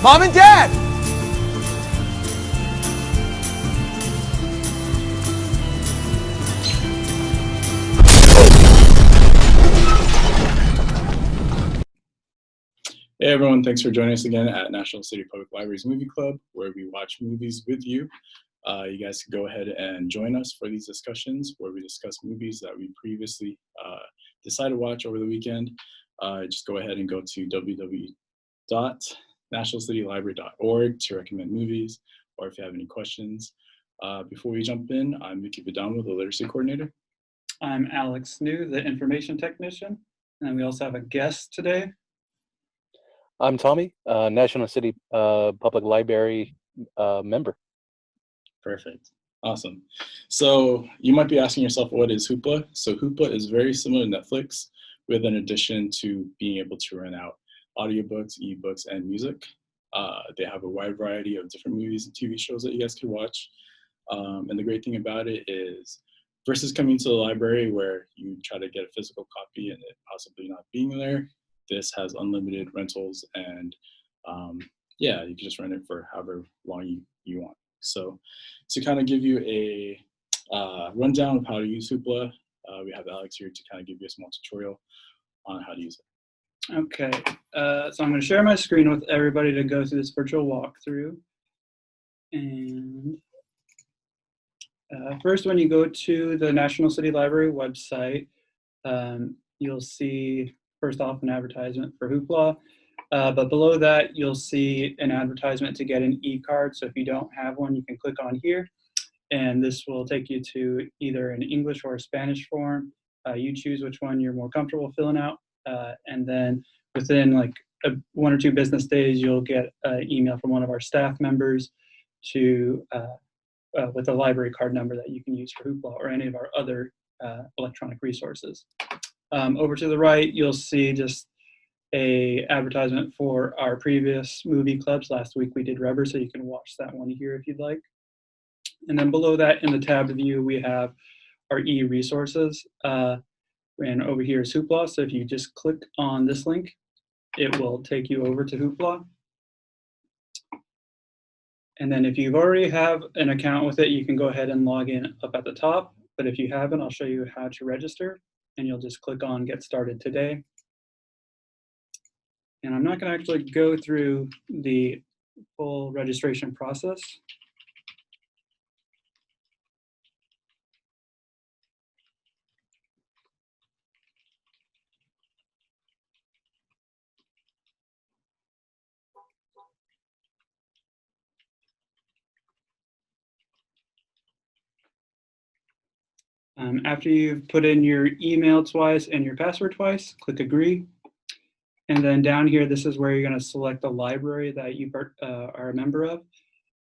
Mom and Dad! Hey everyone, thanks for joining us again at National City Public Library's Movie Club, where we watch movies with you. You guys can go ahead and join us for these discussions where we discuss movies that we previously decided to watch over the weekend. Just go ahead and go to www.nationalcitylibrary.org to recommend movies, or if you have any questions. Before we jump in, I'm Vicky Vidamo, the Literacy Coordinator. I'm Alex New, the Information Technician, and we also have a guest today. I'm Tommy, National City Public Library member. Perfect. Awesome. So you might be asking yourself, what is Hoopla? So Hoopla is very similar to Netflix, with an addition to being able to rent out audiobooks, ebooks, and music. They have a wide variety of different movies and TV shows that you guys can watch. And the great thing about it is, versus coming to the library where you try to get a physical copy and it possibly not being there, this has unlimited rentals, and yeah, you can just rent it for however long you want. So to kind of give you a rundown of how to use Hoopla, we have Alex here to kind of give you a small tutorial on how to use it. Okay, so I'm going to share my screen with everybody to go through this virtual walkthrough. And first, when you go to the National City Library website, you'll see first off an advertisement for Hoopla, but below that you'll see an advertisement to get an e-card. So if you don't have one, you can click on here, and this will take you to either an English or a Spanish form. You choose which one you're more comfortable filling out, and then within like 1 or 2 business days, you'll get an email from one of our staff members to with a library card number that you can use for Hoopla or any of our other electronic resources. Over to the right, you'll see just a advertisement for our previous movie clubs. Last week we did Rubber, so you can watch that one here if you'd like. And then below that in the tab view, we have our e-resources. And over here is Hoopla. So if you just click on this link, it will take you over to Hoopla. And then if you've already have an account with it, you can go ahead and log in up at the top. But if you haven't, I'll show you how to register. And you'll just click on Get Started Today. And I'm not going to actually go through the full registration process. After you've put in your email twice and your password twice, click Agree. And then down here, this is where you're going to select the library that you are a member of.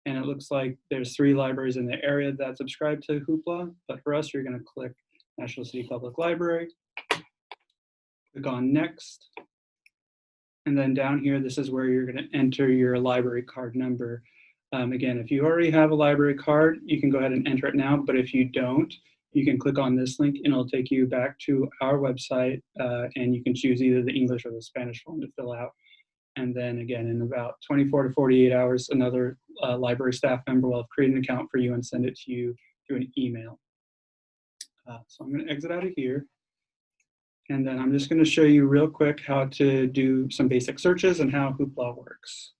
And it looks like there's 3 libraries in the area that subscribe to Hoopla. But for us, you're going to click National City Public Library. Click on Next. And then down here, this is where you're going to enter your library card number. Again, if you already have a library card, you can go ahead and enter it now. But if you don't, you can click on this link and it'll take you back to our website, and you can choose either the English or the Spanish form to fill out. And then again, in about 24 to 48 hours, another library staff member will have created an account for you and send it to you through an email. So I'm going to exit out of here. And then I'm just going to show you real quick how to do some basic searches and how Hoopla works.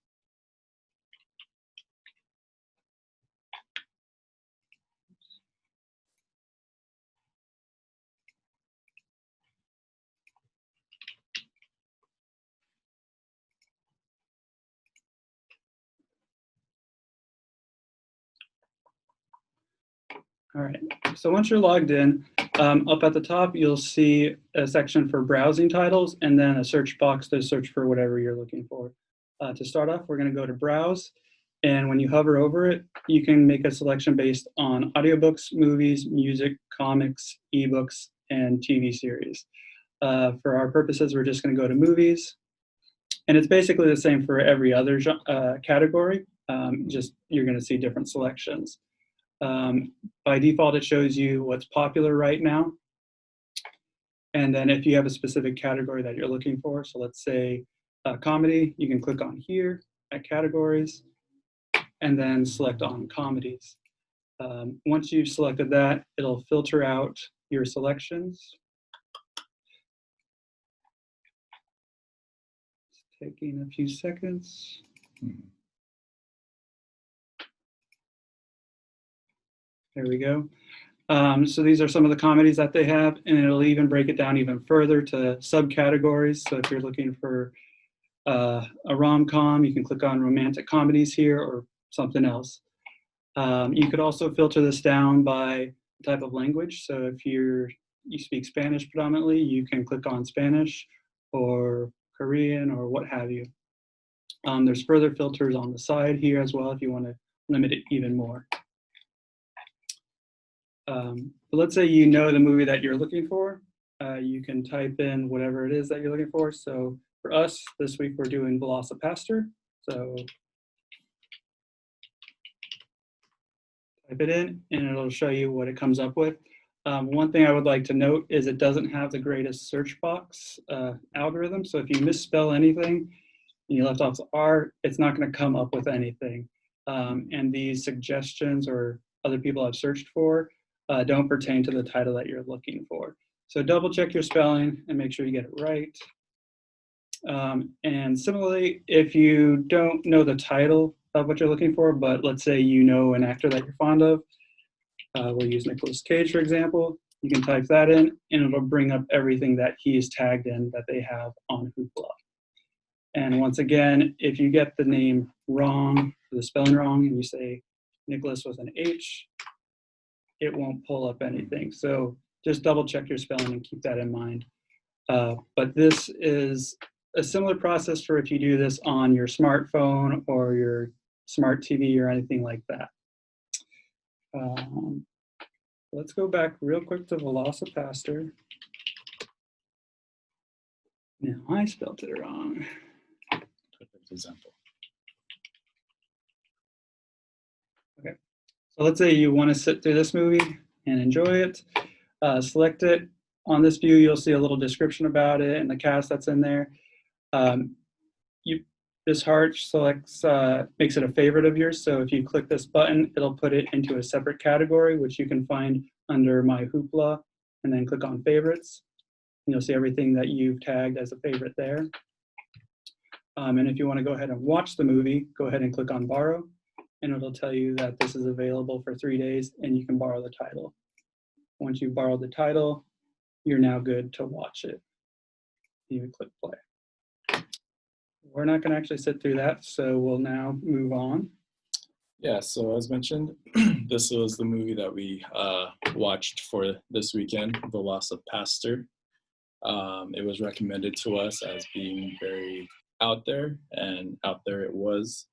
All right, so once you're logged in, up at the top, you'll see a section for browsing titles and then a search box to search for whatever you're looking for. To start off, we're going to go to Browse. And when you hover over it, you can make a selection based on audiobooks, movies, music, comics, ebooks, and TV series. For our purposes, we're just going to go to movies. And it's basically the same for every other category, just you're going to see different selections. By default, it shows you what's popular right now. And then if you have a specific category that you're looking for, so let's say comedy, you can click on here at categories, and then select on comedies. Once you've selected that, it'll filter out your selections. It's taking a few seconds. There we go. So these are some of the comedies that they have, and it'll even break it down even further to subcategories. So if you're looking for a rom-com, you can click on romantic comedies here or something else. You could also filter this down by type of language. So if you speak Spanish predominantly, you can click on Spanish or Korean or what have you. There's further filters on the side here as well if you want to limit it even more. But let's say you know the movie that you're looking for. You can type in whatever it is that you're looking for. So for us, this week we're doing VelociPastor. So type it in and it'll show you what it comes up with. One thing I would like to note is it doesn't have the greatest search box algorithm. So if you misspell anything and you left off the R, it's not going to come up with anything. And these suggestions or other people have searched for don't pertain to the title that you're looking for. So double check your spelling and make sure you get it right. And similarly, if you don't know the title of what you're looking for, but let's say you know an actor that you're fond of, we'll use Nicolas Cage, for example. You can type that in, and it'll bring up everything that he is tagged in that they have on Hoopla. And once again, if you get the name wrong, the spelling wrong, and you say Nicholas with an H, it won't pull up anything. So just double check your spelling and keep that in mind. But this is a similar process for if you do this on your smartphone or your smart TV or anything like that. Let's go back real quick to VelociPastor. Now I spelled it wrong. Perfect example. Okay, so let's say you want to sit through this movie and enjoy it. Select it. On this view, you'll see a little description about it and the cast that's in there. This heart selects makes it a favorite of yours. So if you click this button, it'll put it into a separate category, which you can find under My Hoopla, and then click on favorites. And you'll see everything that you've tagged as a favorite there. And if you want to go ahead and watch the movie, go ahead and click on borrow, and it'll tell you that this is available for 3 days and you can borrow the title. Once you borrow the title, you're now good to watch it. You can click play. We're not going to actually sit through that, so we'll now move on. Yeah, so as mentioned, this was the movie that we watched for this weekend, VelociPastor. It was recommended to us as being very out there, and out there it was.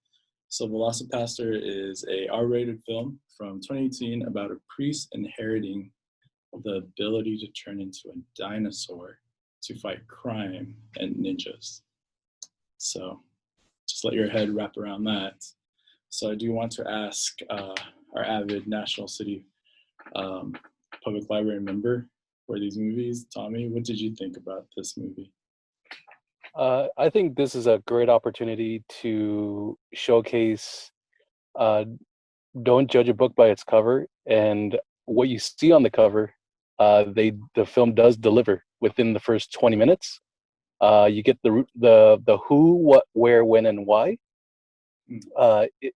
So VelociPastor is a R-rated film from 2018 about a priest inheriting the ability to turn into a dinosaur to fight crime and ninjas. So just let your head wrap around that. So I do want to ask our avid National City Public Library member for these movies, Tommy, what did you think about this movie? I think this is a great opportunity to showcase don't judge a book by its cover, and what you see on the cover, the film does deliver within the first 20 minutes. You get the who, what, where, when, and why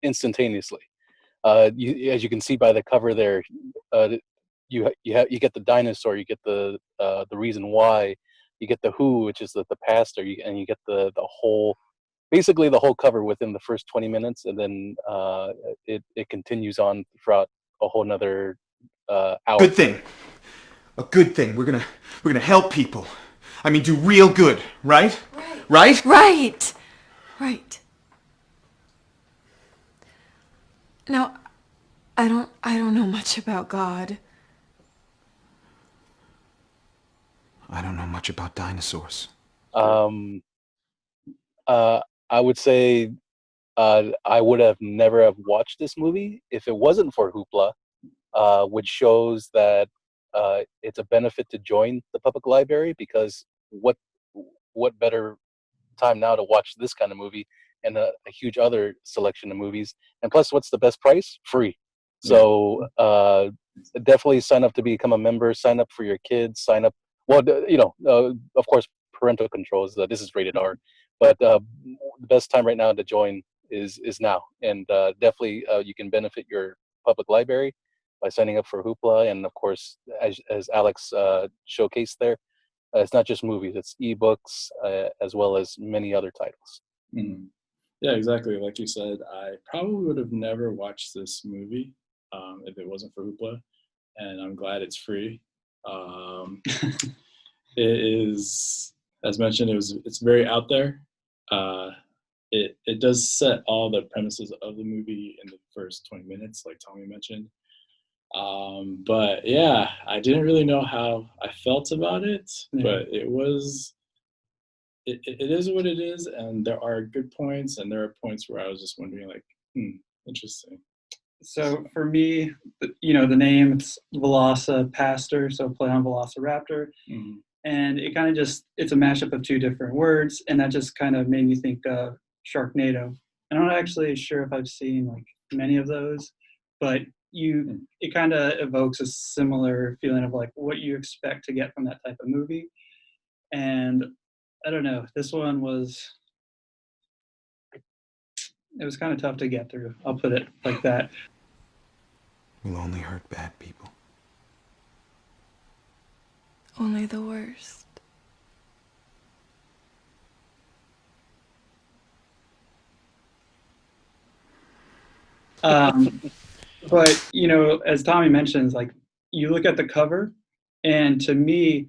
instantaneously. As you can see by the cover there, you get the dinosaur, you get the reason why, you get the who, which is the pastor, and you get the whole, basically the whole cover within the first 20 minutes, and then it continues on throughout a whole nother hour. Good thing. A good thing. We're gonna help people. I mean, do real good, right? Right? Right. Right. Now, I don't know much about God. I don't know much about dinosaurs. I would say I would have never have watched this movie if it wasn't for Hoopla, which shows that it's a benefit to join the public library, because what better time now to watch this kind of movie and a huge other selection of movies. And plus, what's the best price? Free. So definitely sign up to become a member. Sign up for your kids. Sign up. Well, of course, parental controls. This is rated R, but the best time right now to join is now, and definitely you can benefit your public library by signing up for Hoopla, and of course, as Alex showcased there, it's not just movies; it's ebooks as well as many other titles. Mm-hmm. Yeah, exactly. Like you said, I probably would have never watched this movie if it wasn't for Hoopla, and I'm glad it's free. It is, as mentioned, it's very out there. It does set all the premises of the movie in the first 20 minutes, like Tommy mentioned. But yeah, I didn't really know how I felt about it, but it is what it is, and there are good points, and there are points where I was just wondering, like, interesting. So for me, the name, it's VelociPastor, so play on Velociraptor. Mm-hmm. And it kind of it's a mashup of two different words, and that just kind of made me think of Sharknado. I'm not actually sure if I've seen like many of those, but it kind of evokes a similar feeling of like what you expect to get from that type of movie. And I don't know, this one was kind of tough to get through. I'll put it like that. We'll only hurt bad people. Only the worst. But, as Tommy mentions, like, you look at the cover, and to me,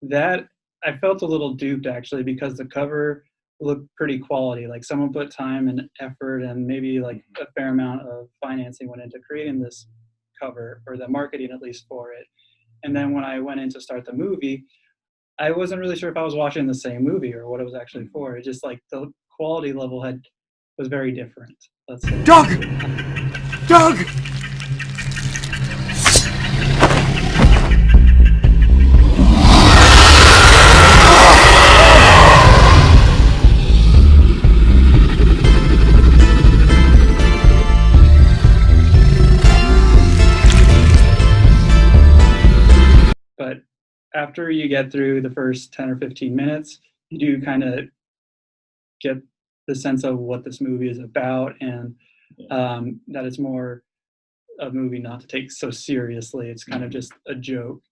that I felt a little duped, actually, because the cover looked pretty quality. Like, someone put time and effort and maybe, like, a fair amount of financing went into creating this cover, or the marketing, at least, for it. And then when I went in to start the movie, I wasn't really sure if I was watching the same movie or what it was actually for. It just, like, the quality level was very different, let's say. Doug! Doug! But after you get through the first 10 or 15 minutes, you do kind of get the sense of what this movie is about, and that it's more a movie not to take so seriously. It's kind of just a joke,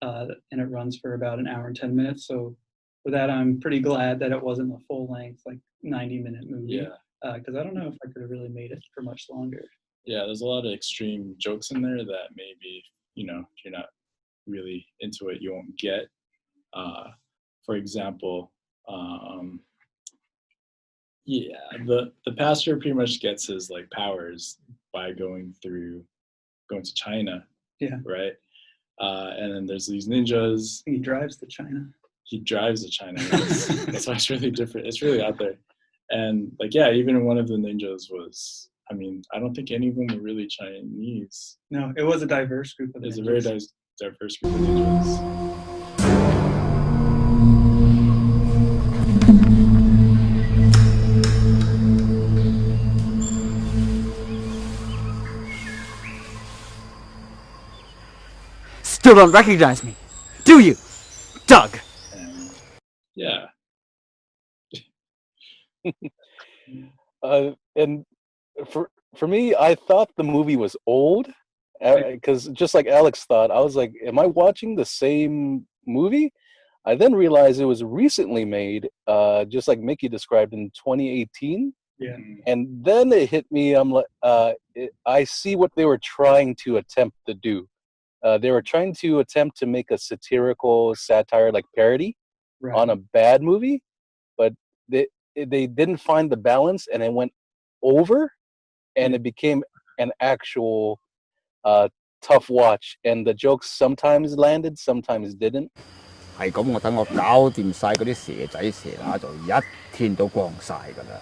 and it runs for about an hour and 10 minutes. So for that, I'm pretty glad that it wasn't a full-length, like 90-minute movie. Yeah. Because I don't know if I could have really made it for much longer. Yeah, there's a lot of extreme jokes in there that maybe, if you're not really into it, you won't get. For example, the pastor pretty much gets his like powers by going to China. Yeah. Right. And then there's these ninjas. He drives to China. That's why it's really different. It's really out there. And like, yeah, even one of the ninjas was, I don't think any of them were really Chinese. No, it was a diverse group of ninjas. It's a very diverse group of ninjas. Still don't recognize me, do you, Doug? And yeah. And for me, I thought the movie was old, because just like Alex thought, I was like, am I watching the same movie? I then realized it was recently made, just like Mickey described, in 2018. Yeah. And then it hit me. I'm like, I see what they were trying to attempt to do. They were trying to attempt to make a satirical satire, like parody, on a bad movie, but they didn't find the balance, and it went over, and it became an actual tough watch. And the jokes sometimes landed, sometimes didn't. 係咁，我等我搞掂晒嗰啲蛇仔蛇乸，就一天都光晒㗎啦。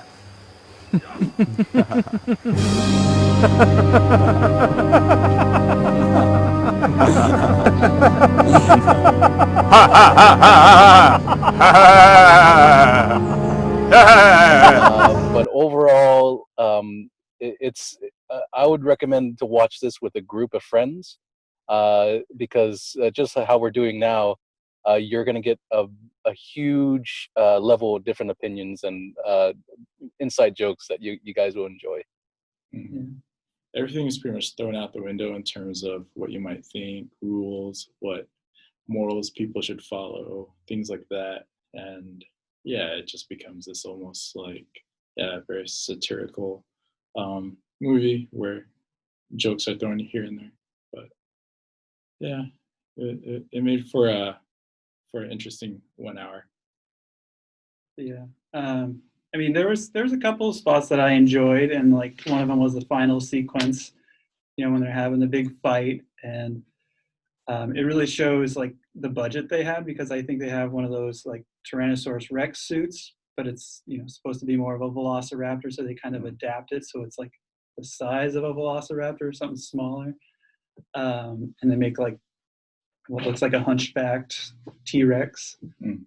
But but overall, it's I would recommend to watch this with a group of friends, because just how we're doing now, you're going to get a huge level of different opinions and inside jokes that you guys will enjoy. Mhm. Everything is pretty much thrown out the window in terms of what you might think, rules, what morals people should follow, things like that. And yeah, it just becomes this almost like, yeah, very satirical movie where jokes are thrown here and there. But yeah, it made for an interesting 1 hour. Yeah. I mean, there's a couple of spots that I enjoyed, and like one of them was the final sequence, when they're having the big fight, and it really shows like the budget they had, because I think they have one of those like Tyrannosaurus Rex suits, but it's supposed to be more of a Velociraptor, so they kind of adapt it so it's like the size of a Velociraptor or something smaller, and they make like what looks like a hunchbacked T-Rex. Mm.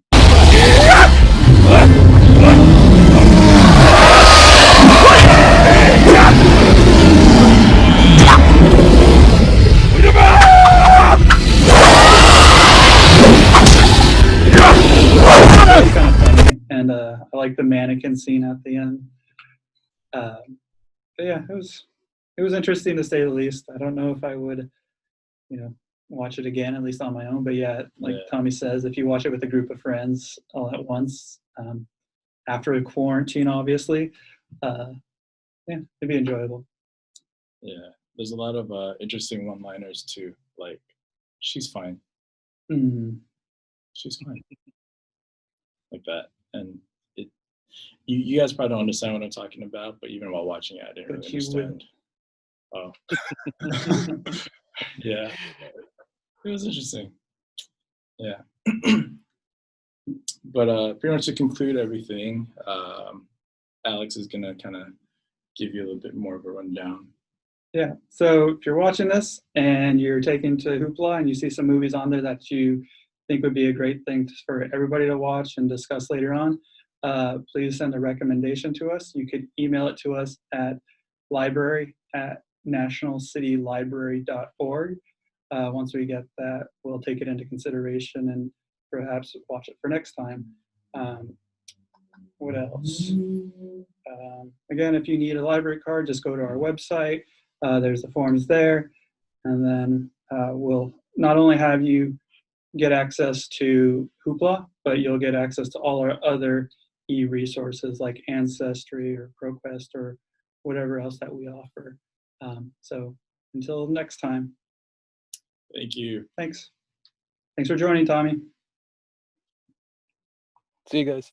It's kind of funny, and I like the mannequin scene at the end. But yeah, it was interesting to say the least. I don't know if I would, watch it again, at least on my own. But yeah, like Tommy says, if you watch it with a group of friends all at once, after a quarantine, obviously, yeah, it'd be enjoyable. Yeah, there's a lot of interesting one-liners too, like "She's fine, Mm. she's fine," like that, and you guys probably don't understand what I'm talking about, but even while watching it, I didn't But really you will. understand. Oh, yeah, it was interesting. Yeah, but pretty much to conclude everything, Alex is gonna kind of give you a little bit more of a rundown. Yeah. So if you're watching this and you're taking to Hoopla and you see some movies on there that you think would be a great thing for everybody to watch and discuss later on, please send a recommendation to us. You could email it to us at library@nationalcitylibrary.org. Once we get that, we'll take it into consideration and perhaps watch it for next time. What else? Again, if you need a library card, just go to our website. There's the forms there. And then we'll not only have you get access to Hoopla, but you'll get access to all our other e-resources like Ancestry or ProQuest or whatever else that we offer. So until next time. Thank you. Thanks. Thanks for joining, Tommy. See you guys.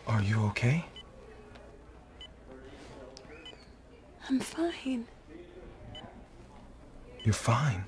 Are you okay? I'm fine. You're fine.